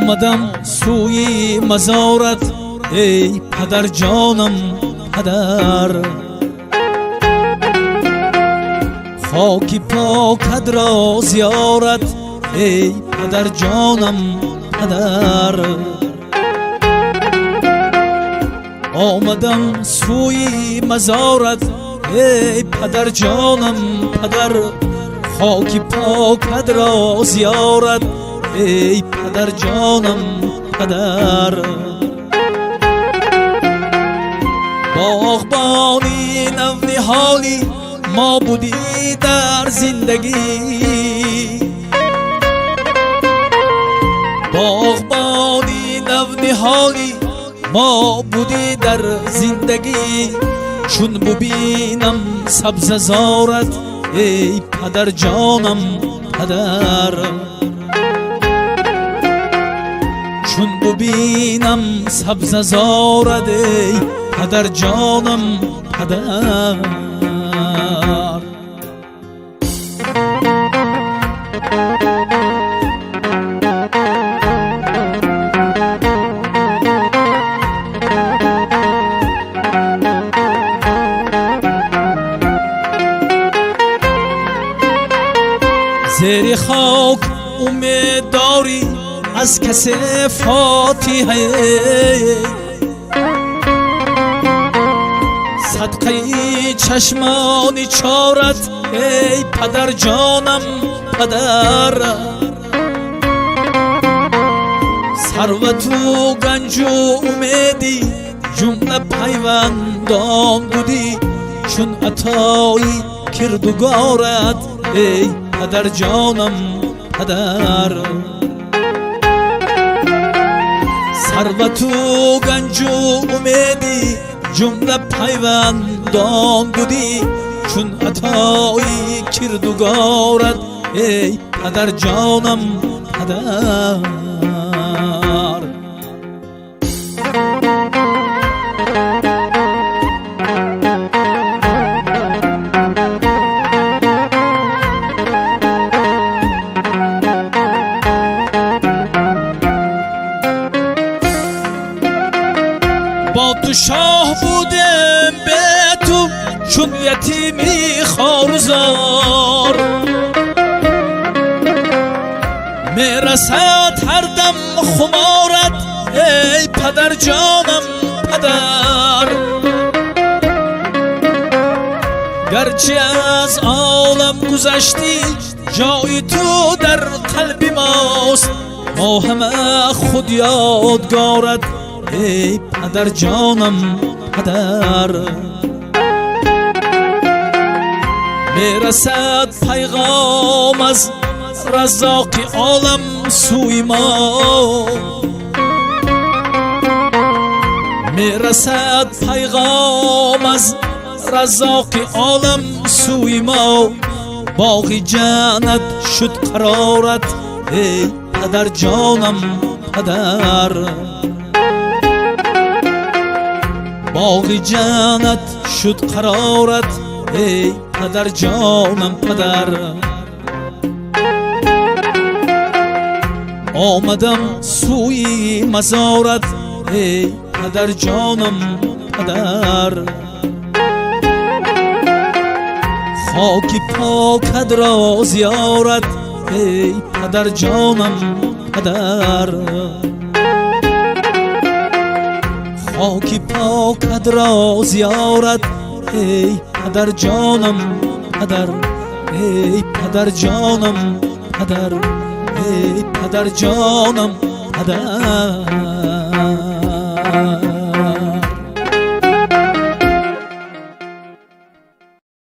آمدم سوی مزارت ای پدر جانم پدر، خاکی پاکت را زیارت ای پدر جانم پدر. آمدم سوی مزارت ای پدر جانم پدر، خاکی پاکت را زیارت ای پدر جانم پدر. باغبانی نونهالی ما بودی در زندگی، باغبانی نونهالی ما بودی در زندگی، چون ببینم سبز زارت ای پدر جانم پدر، چون ببینم سبز زارت ای پدر جانم پدر. زیر خاک امید داری از کسی فاتحه، صدقه چشمانی چارت ای پدر جانم پدر. ثروت و گنج و امیدی جمله پیوندان بودی، چون عطایی کردگارت ای پدر جانم پدر. ثروت و گنج و امیدی جمله پیوندان بودی، چون عطایی کردگارت ای پدر جانم پدر. با تو شاه بودم به تو چون یتیمی خوارزار، میرسد هر دم خمارت ای پدر جانم پدر. گرچه از عالم گذشتی جای تو در قلب ماست، ما همه خود یادگارت ای پدر جانم پدر. میرسد پیغام از رزاق عالم سوی ما، میرسد پیغام از رزاق عالم سوی ما، باغ جنت شد قرارت ای پدر جانم پدر. باغ جنت شد قرارت ای پدر جانم پدر. آمدم سوی مزارت ای پدر جانم پدر، خاکی پاکت را زیارت ای پدر جانم پدر. خاکی پاکت را زیارت ای پدر جانم پدر، ای پدر جانم پدر، ای پدر جانم پدر.